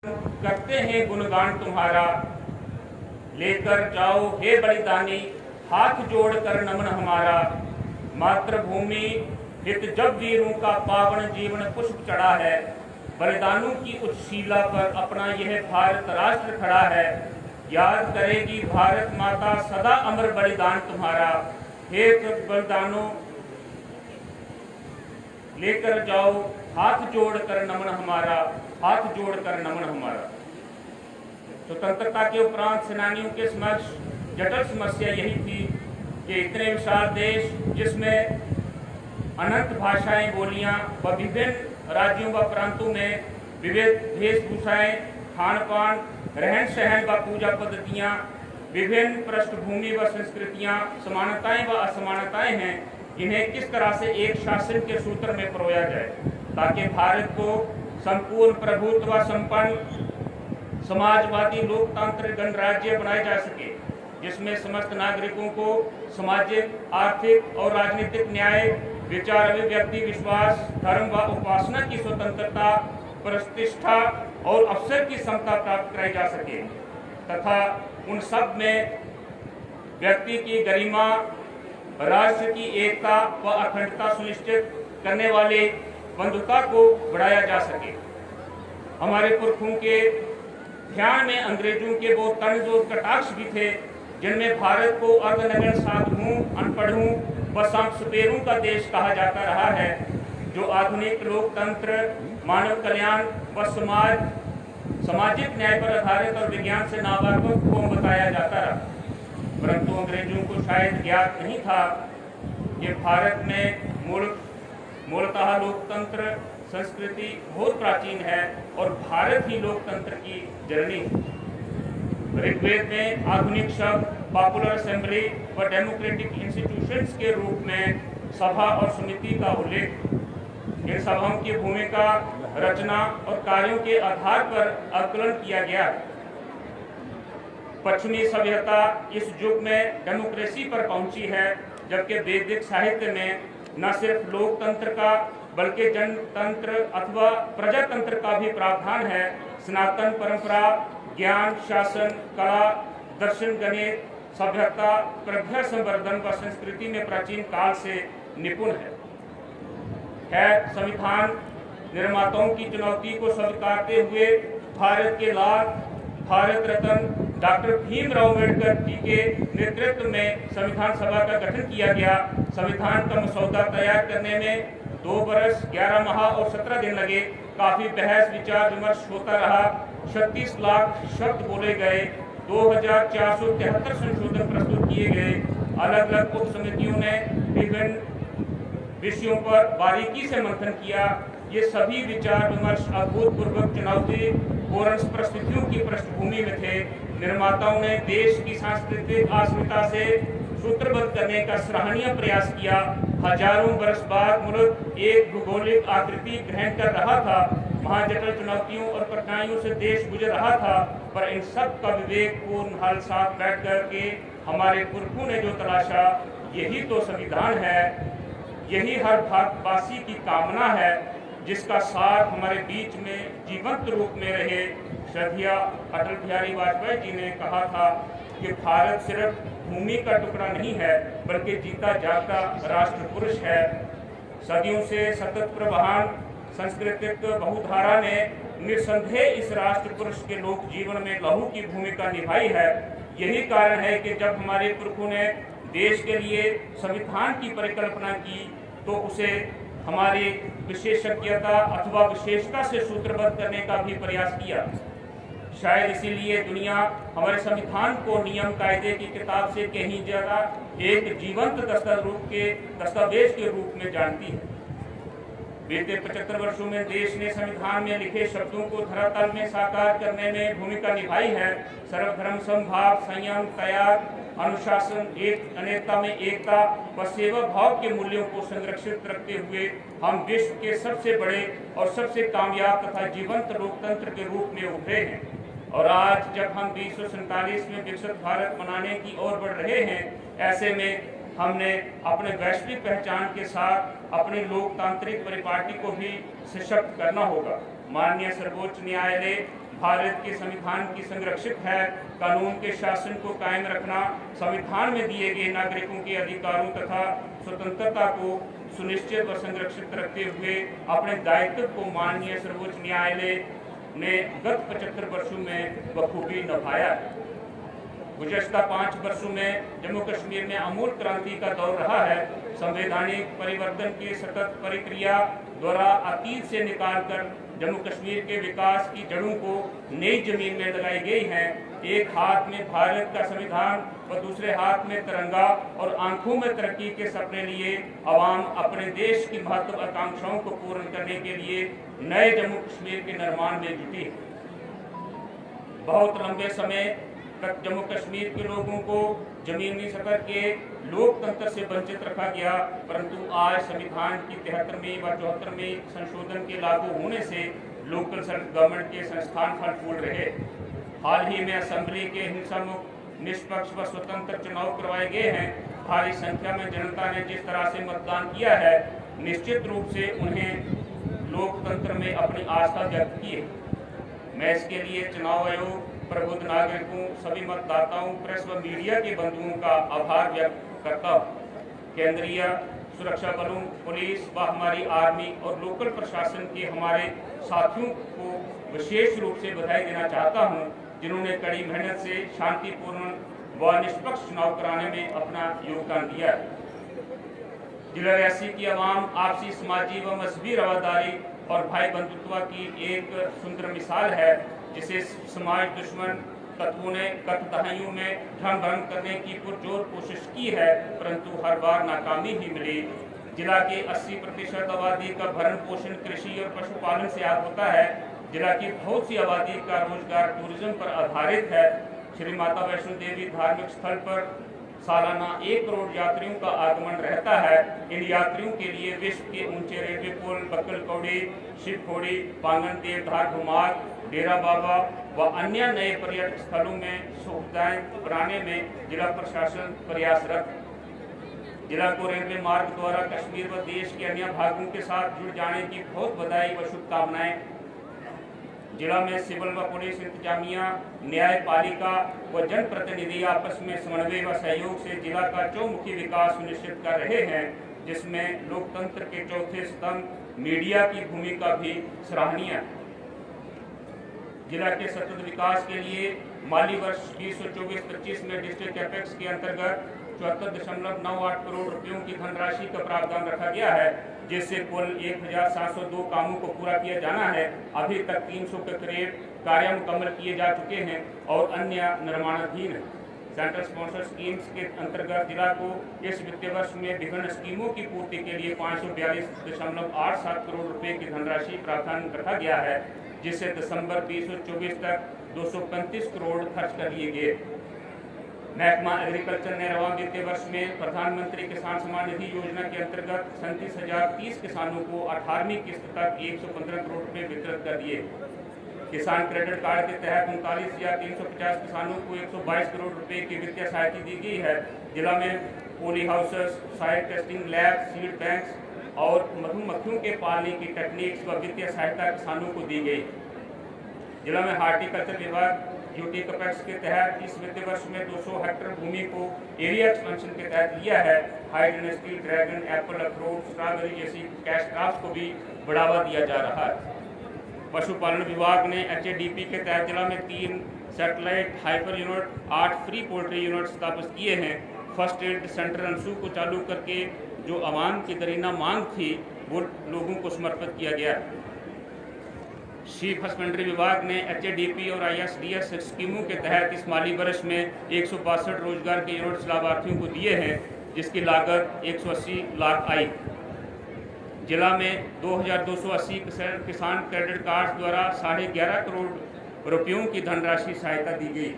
करते हैं गुणगान तुम्हारा, लेकर जाओ हे बलिदानी हाथ जोड़कर नमन हमारा। मातृभूमि हित जब वीरों का पावन जीवन पुष्प चढ़ा है, बलिदानों की उच्च शिला पर अपना यह भारत राष्ट्र खड़ा है। याद करेगी भारत माता सदा अमर बलिदान तुम्हारा। हे बलिदानों लेकर जाओ हाथ जोड़कर नमन हमारा, हाथ जोड़कर नमन हमारा। स्वतंत्रता के उपरांत सेनानियों के समक्ष जटिल समस्या यही थी कि इतने विशाल देश जिसमें अनंत भाषाएं, बोलियां व विभिन्न राज्यों व प्रांतों में विविध वेशभूषाएं, खान पान, रहन सहन व पूजा पद्धतियां, विभिन्न पृष्ठभूमि व संस्कृतियां, समानताएं व असमानताएं हैं, इन्हें किस तरह से एक शासन के सूत्र में परोया जाए ताकि भारत को संपूर्ण प्रभुत्व संपन्न समाजवादी लोकतांत्रिक गणराज्य बनाया जा सके, जिसमें समस्त नागरिकों को सामाजिक, आर्थिक और राजनीतिक न्याय, विचार अभिव्यक्ति, विश्वास, धर्म व उपासना की स्वतंत्रता, प्रतिष्ठा और अवसर की समता प्राप्त कराई जा सके तथा उन सब में व्यक्ति की गरिमा, राष्ट्र की एकता व अखंडता सुनिश्चित करने वाले बंधुता को बढ़ाया जा सके। हमारे पुरखों के ध्यान में अंग्रेजों के वो तंज कटाक्ष भी थे, जिनमें भारत को अर्धनग्न, साधुओं, अनपढ़ों व सांप-सुपेरों का देश कहा जाता रहा है, जो आधुनिक लोकतंत्र, मानव कल्याण व सामाजिक न्याय पर आधारित और विज्ञान से नावाकिफ कौम बताया जाता रहा। परंतु अंग्रेजों को शायद ज्ञात नहीं था कि भारत में मूलतः लोकतंत्र संस्कृति बहुत प्राचीन है और भारत ही लोकतंत्र की जननी है। ऋग्वेद में आधुनिक शब्द पॉपुलर असेंबली व डेमोक्रेटिक इंस्टीट्यूशंस के रूप में सभा और समिति का उल्लेख। इन सभाओं की भूमिका, रचना और कार्यों के आधार पर आकलन किया गया। पश्चिमी सभ्यता इस युग में डेमोक्रेसी पर पहुंची है, जबकि वैदिक साहित्य में न सिर्फ लोकतंत्र का बल्कि जनतंत्र अथवा प्रजातंत्र का भी प्रावधान है। सनातन परंपरा ज्ञान, शासन, कला, दर्शन, गणित, सभ्यता, प्रज्ञा संवर्धन व संस्कृति में प्राचीन काल से निपुण है। संविधान निर्माताओं की चुनौती को स्वीकारते हुए भारत के लाल भारत रत्न डॉक्टर भीमराव अम्बेडकर जी के नेतृत्व में संविधान सभा का गठन किया गया। संविधान का मसौदा तैयार करने में 2 वर्ष 11 माह और 17 दिन लगे। काफी बहस विचार विमर्श होता रहा। 36 लाख शब्द बोले गए। 2473 संशोधन प्रस्तुत किए गए। अलग अलग उप समितियों ने विभिन्न विषयों पर बारीकी से मंथन किया। ये सभी विचार विमर्श अभूतपूर्व चुनौतीपूर्ण परिस्थितियों की पृष्ठभूमि में थे। निर्माताओं ने देश की सांस्कृतिक अस्मिता से सूत्रबद्ध करने का सराहनीय प्रयास किया। हजारों वर्ष बाद मुल्क एक भौगोलिक आकृति ग्रहण कर रहा था। महाजटिल चुनौतियों और कठिनाइयों से देश गुजर रहा था, पर इन सब का विवेकपूर्ण हल साथ बैठ करके हमारे पुरखों ने जो तलाशा, यही तो संविधान है, यही हर भारतवासी की कामना है, जिसका सार हमारे बीच में जीवंत रूप में रहे। श्रद्धेय अटल बिहारी वाजपेयी जी ने कहा था कि भारत सिर्फ भूमि का टुकड़ा नहीं है, बल्कि जीता जागता राष्ट्र पुरुष है। सदियों से सतत प्रवहन सांस्कृतिक बहुधारा ने निस्संदेह इस राष्ट्र पुरुष के लोक जीवन में लहू की भूमिका निभाई है। यही कारण है कि जब हमारे पुरखों ने देश के लिए संविधान की परिकल्पना की तो उसे हमारी विशेषज्ञता अथवा विशेषता से सूत्रबद्ध करने का भी प्रयास किया। शायद इसीलिए दुनिया हमारे संविधान को नियम कायदे की किताब से कहीं ज्यादा एक जीवंत दस्तावेज के रूप में जानती है। बीते 75 वर्षों में देश ने संविधान में लिखे शब्दों को धरातल में साकार करने में भूमिका निभाई है। सर्वधर्म समभाव, संयम, त्याग, अनुशासन, अनेकता में एकता व सेवा भाव के मूल्यों को संरक्षित रखते हुए हम विश्व के सबसे बड़े और सबसे कामयाब तथा जीवंत लोकतंत्र के रूप में उभरे हैं। और आज जब हम 2047 में विकसित भारत बनाने की ओर बढ़ रहे हैं, ऐसे में हमने अपने वैश्विक पहचान के साथ अपनी लोकतांत्रिक परिपाटी को भी सशक्त करना होगा। माननीय सर्वोच्च न्यायालय भारत के संविधान की संरक्षक है। कानून के शासन को कायम रखना, संविधान में दिए गए नागरिकों के अधिकारों तथा स्वतंत्रता को सुनिश्चित व संरक्षित रखते हुए अपने दायित्व को माननीय सर्वोच्च न्यायालय ने गत 75 वर्षों में बखूबी निभाया। गुज़श्ता 5 वर्षों में जम्मू कश्मीर में आमूल क्रांति का दौर रहा है। संवैधानिक परिवर्तन की सतत प्रक्रिया द्वारा अतीत से निकालकर जम्मू कश्मीर के विकास की जड़ों को नई जमीन में लगाई गई हैं। एक हाथ में भारत का संविधान और दूसरे हाथ में तिरंगा और आंखों में तरक्की के सपने लिए आवाम अपने देश की महत्वाकांक्षाओं को पूर्ण करने के लिए नए जम्मू कश्मीर के निर्माण में जुटी है। बहुत लंबे समय तक जम्मू कश्मीर के लोगों को जमीनी सतह के लोकतंत्र से वंचित रखा गया, परंतु आज संविधान की 73वीं व 74वीं संशोधन के लागू होने से लोकल सेल्फ गवर्नमेंट के संस्थान फल फूल रहे। हाल ही में असेंबली के हिंसा मुक्त, निष्पक्ष व स्वतंत्र चुनाव करवाए गए हैं। भारी संख्या में जनता ने जिस तरह से मतदान किया है, निश्चित रूप से उन्हें लोकतंत्र में अपनी आस्था व्यक्त की है। मैं इसके लिए चुनाव आयोग, प्रबुद्ध नागरिकों, सभी मतदाताओं, प्रेस व मीडिया के बंधुओं का आभार व्यक्त करता हूँ। केंद्रीय सुरक्षा बलों, पुलिस व हमारी आर्मी और लोकल प्रशासन के हमारे साथियों को विशेष रूप से बधाई देना चाहता हूँ, जिन्होंने कड़ी मेहनत से शांतिपूर्ण व निष्पक्ष चुनाव कराने में अपना योगदान दिया। जिला रियासी की आवाम आपसी समाजी व मजहबी रवादारी और भाई बंधुत्व की एक सुंदर मिसाल है, जिसे समाज दुश्मन तत्वों ने गत दहाइयों में ढंग भंग करने की पुरजोर कोशिश की है, परंतु हर बार नाकामी ही मिली। जिला के 80% आबादी का भरण पोषण कृषि और पशुपालन से होता है। जिला की बहुत सी आबादी का रोजगार टूरिज्म पर आधारित है। श्री माता वैष्णो देवी धार्मिक स्थल पर सालाना 1 करोड़ यात्रियों का आगमन रहता है। इन यात्रियों के लिए विश्व के ऊंचे रेलवे पुल, बक्कल कौड़ी, शिवखोड़ी, पांगन देवधार घुमाग, डेरा बाबा व अन्य नए पर्यटक स्थलों में सुविधाएं बनाने में जिला प्रशासन प्रयासरत। जिला को रेलवे मार्ग द्वारा कश्मीर व देश के अन्य भागों के साथ जुड़ जाने की बहुत बधाई व शुभकामनाएं। जिला में सिविल व पुलिस इंतजामिया, न्यायपालिका व जनप्रतिनिधि आपस में समन्वय व सहयोग से जिला का चौमुखी विकास सुनिश्चित कर रहे हैं, जिसमें लोकतंत्र के चौथे स्तंभ मीडिया की भूमिका भी सराहनीय है। जिला के सतत विकास के लिए माली वर्ष 2024-25 में डिस्ट्रिक्ट कैपेक्स के अंतर्गत 74.98 करोड़ रुपयों की धनराशि का प्रावधान रखा गया है, जिससे कुल 1702 कामों को पूरा किया जाना है। अभी तक 300 के करीब कार्य मुकम्मल किए जा चुके हैं और अन्य निर्माणाधीन है। सेंट्रल स्पॉन्सर स्कीम्स के अंतर्गत जिला को इस वित्तीय वर्ष में विभिन्न स्कीमों की पूर्ति के लिए 542.87 करोड़ रुपए की धनराशि प्रावधान रखा गया है, जिससे दिसंबर 2024 तक 235 करोड़ खर्च कर लिए गए। महकमा एग्रीकल्चर ने रवा वित्तीय वर्ष में प्रधानमंत्री किसान सम्मान निधि योजना के अंतर्गत 37,030 किसानों को 18वीं किस्त तक 115 करोड़ रुपए वितरित कर दिए। किसान क्रेडिट कार्ड के तहत 39,350 किसानों को 122 करोड़ रुपए की वित्तीय सहायता दी गई है। जिला में poly houses, site testing lab, seed banks और मधुमक्खियों के पालने की टेक्निक्स व वित्तीय सहायता किसानों को दी गई। जिला में हार्टिकल्चर विभाग यूटी कैपेक्स के तहत इस वित्तीय वर्ष में 200 हेक्टेयर भूमि को एरिया एक्सपेंशन के तहत लिया है। हाई डेंसिटी ड्रैगन, एप्पल, अखरोट, स्ट्रॉबेरी जैसी कैश क्रॉप्स को भी बढ़ावा दिया जा रहा है। पशुपालन विभाग ने HADP के तहत जिला में 3 satellite hyper unit, 8 free poultry unit स्थापित किए हैं। फर्स्ट एड सेंटर अंशु को चालू करके जो आवाम की दरीना मांग थी वो लोगों को समर्पित किया गया। शीप हस्बेंड्री विभाग ने HADP और ISDS स्कीमों के तहत इस माली वर्ष में 162 रोजगार के यूनिट्स लाभार्थियों को दिए हैं, जिसकी लागत 180 लाख आई। जिला में 2280 किसान क्रेडिट कार्ड द्वारा 11.5 करोड़ रुपयों की धनराशि सहायता दी गई।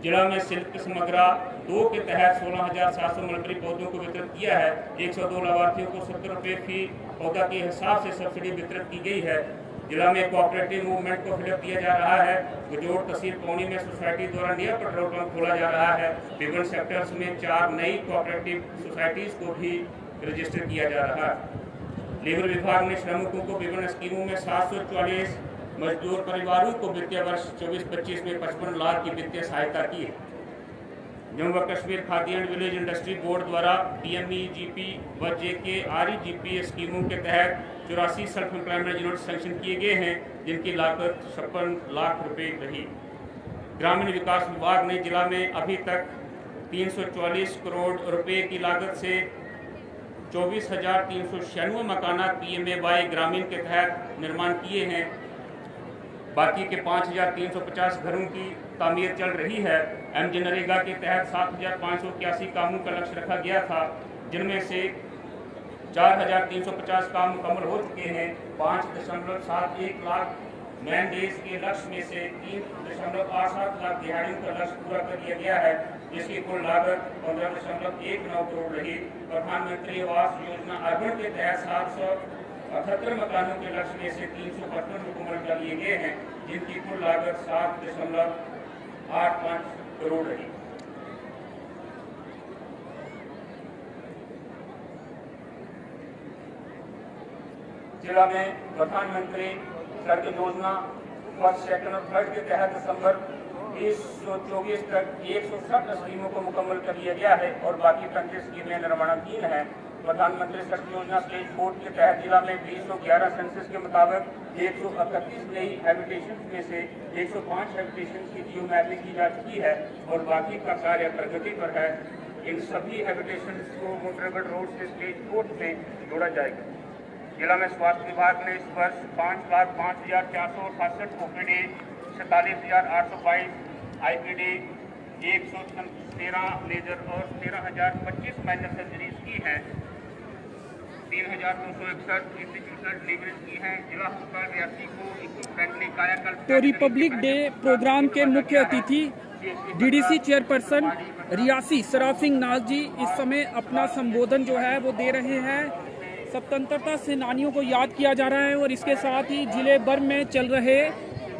जिला में सिल्क समग्रा 2 के तहत 16,700 मलबरी पौधों को वितरित किया है। 102 लाभार्थियों को 70 रुपये फी पौधा के हिसाब से सब्सिडी वितरित की गई है। जिला में कोऑपरेटिव मूवमेंट को फिलअप किया जा रहा है। गजोड़ तहसील पौनी में सोसाइटी द्वारा नया पेट्रोल पंप खोला जा रहा है। विभिन्न सेक्टर्स में 4 नई कोऑपरेटिव सोसाइटीज़ को भी रजिस्टर किया जा रहा है। लेबर विभाग ने श्रमिकों को विभिन्न स्कीमों में 744 मजदूर परिवारों को वित्तीय वर्ष 24-25 में 55 लाख की वित्तीय सहायता की है। जम्मू व Kashmir khadi and village industry board द्वारा PMEGP व JKREGP स्कीमों के तहत 84 सेल्फ एम्प्लॉयमेंट यूनिट सैंक्शन किए गए हैं, जिनकी लागत 56 लाख रुपए रही। ग्रामीण विकास विभाग ने जिला में अभी तक 344 करोड़ रुपए की लागत से 24,396 मकानात PMAY ग्रामीण के तहत निर्माण किए हैं। बाकी के 5,350 घरों की तामीर चल रही है। मनरेगा के तहत 7,581 कामों का लक्ष्य रखा गया था, जिनमें से 4,350 काम मुकम्मल हो चुके हैं। 5.71 लाख मैन डेज के लक्ष्य में से 3.87 लाख दिहाड़ियों का लक्ष्य पूरा कर लिया गया है, जिसकी कुल लागत 15.19 करोड़ रही। प्रधानमंत्री आवास योजना अर्बन के तहत 778 मकानों के लक्ष्य में से 355 मुकम्मल कर लिए गए हैं, जिनकी कुल लागत 7.85 करोड़ रही। जिला में प्रधानमंत्री सड़क योजना फर्स्ट, सेकंड और थर्ड के तहत दिसंबर 2024 तक 160 स्कीमों को मुकम्मल कर लिया गया है और बाकी 35 स्कीमें निर्माणाधीन हैं। प्रधानमंत्री सड़क योजना स्टेज 4 के तहत जिला में 2011 सेंसस के मुताबिक 131 नई हैबिटेशन में से 105 हैबिटेशन की जियो मैपिंग की जा चुकी है और बाकी का कार्य प्रगति पर है। इन सभी हैबिटेशन को मोटरेबल रोड से स्टेज 4 में जोड़ा जाएगा। जिला में स्वास्थ्य विभाग ने इस वर्ष 5,05,468 OPD, 47,822 IPD, 113 लेजर और 13,025 माइनर सर्जरीज की हैं। 3,261 इंस्टीट्यूशनल डिलीवरीज की हैं। जिला अस्पताल रियासी को इको फ्रेंडली कायाकल्प। तो रिपब्लिक डे प्रोग्राम के मुख्य अतिथि DDC चेयरपर्सन रियासी सराफ सिंह नाज जी इस समय अपना संबोधन जो है वो दे रहे हैं। स्वतंत्रता सेनानियों को याद किया जा रहा है और इसके साथ ही जिले भर में चल रहे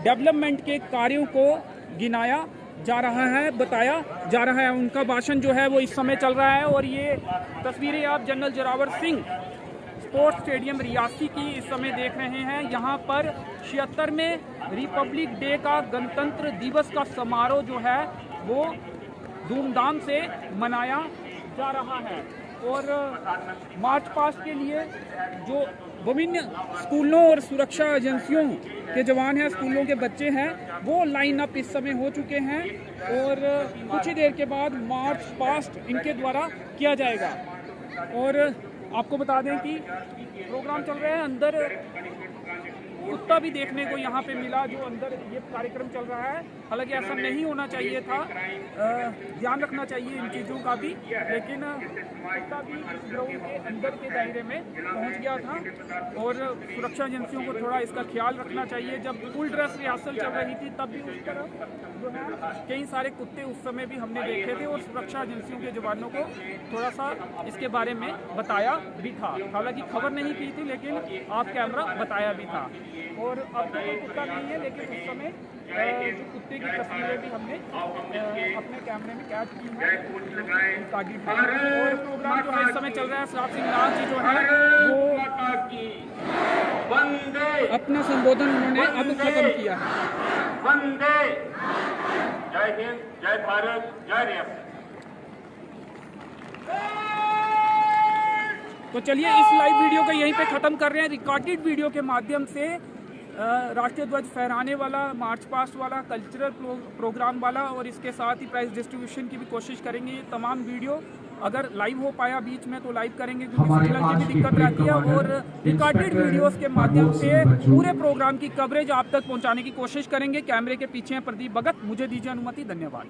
डेवलपमेंट के कार्यों को गिनाया जा रहा है, बताया जा रहा है। उनका भाषण जो है वो इस समय चल रहा है और ये तस्वीरें आप general Zorawar Singh sports stadium Reasi की इस समय देख रहे हैं। यहाँ पर 76वें रिपब्लिक डे का गणतंत्र दिवस का समारोह जो है वो धूमधाम से मनाया जा रहा है और मार्च पास्ट के लिए जो विभिन्न स्कूलों और सुरक्षा एजेंसियों के जवान हैं, स्कूलों के बच्चे हैं, वो लाइन अप इस समय हो चुके हैं और कुछ ही देर के बाद मार्च पास्ट इनके द्वारा किया जाएगा। और आपको बता दें कि प्रोग्राम चल रहे हैं, अंदर कुत्ता भी देखने को यहाँ पे मिला जो अंदर ये कार्यक्रम चल रहा है। हालांकि ऐसा नहीं होना चाहिए था, ध्यान रखना चाहिए इन चीज़ों का भी, लेकिन कुत्ता भी इस ग्राउंड के अंदर के दायरे में पहुँच गया था और सुरक्षा एजेंसियों को थोड़ा इसका ख्याल रखना चाहिए। जब फुल ड्रेस रिहर्सल चल रही थी तब भी उस तरफ जो है कई सारे कुत्ते उस समय भी हमने देखे थे और सुरक्षा एजेंसियों के जवानों को थोड़ा सा इसके बारे में बताया भी था। हालांकि खबर नहीं की थी लेकिन ऑफ कैमरा बताया भी था। और अब तो कोई कुत्ता नहीं है, लेकिन उस समय जो कुत्ते की तस्वीरें भी हमने अपने कैमरे में कैद की हैं ताकि। और प्रोग्राम जो है इस समय चल रहा है, सराफ सिंह नाज जी जो है वो अपना संबोधन उन्होंने अब खत्म किया है। वंदे, जय हिंद, जय भारत, जय रियासत। तो चलिए इस लाइव वीडियो को यहीं पे ख़त्म कर रहे हैं। रिकॉर्डेड वीडियो के माध्यम से राष्ट्रीय ध्वज फहराने वाला, मार्च पास्ट वाला, कल्चरल प्रोग्राम वाला और इसके साथ ही प्राइज डिस्ट्रीब्यूशन की भी कोशिश करेंगे। ये तमाम वीडियो अगर लाइव हो पाया बीच में तो लाइव करेंगे, क्योंकि सिग्नल की भी दिक्कत रहती है। और रिकॉर्डेड वीडियोस के माध्यम से पूरे प्रोग्राम की कवरेज आप तक पहुंचाने की कोशिश करेंगे। कैमरे के पीछे हैं प्रदीप भगत। मुझे दीजिए अनुमति। धन्यवाद।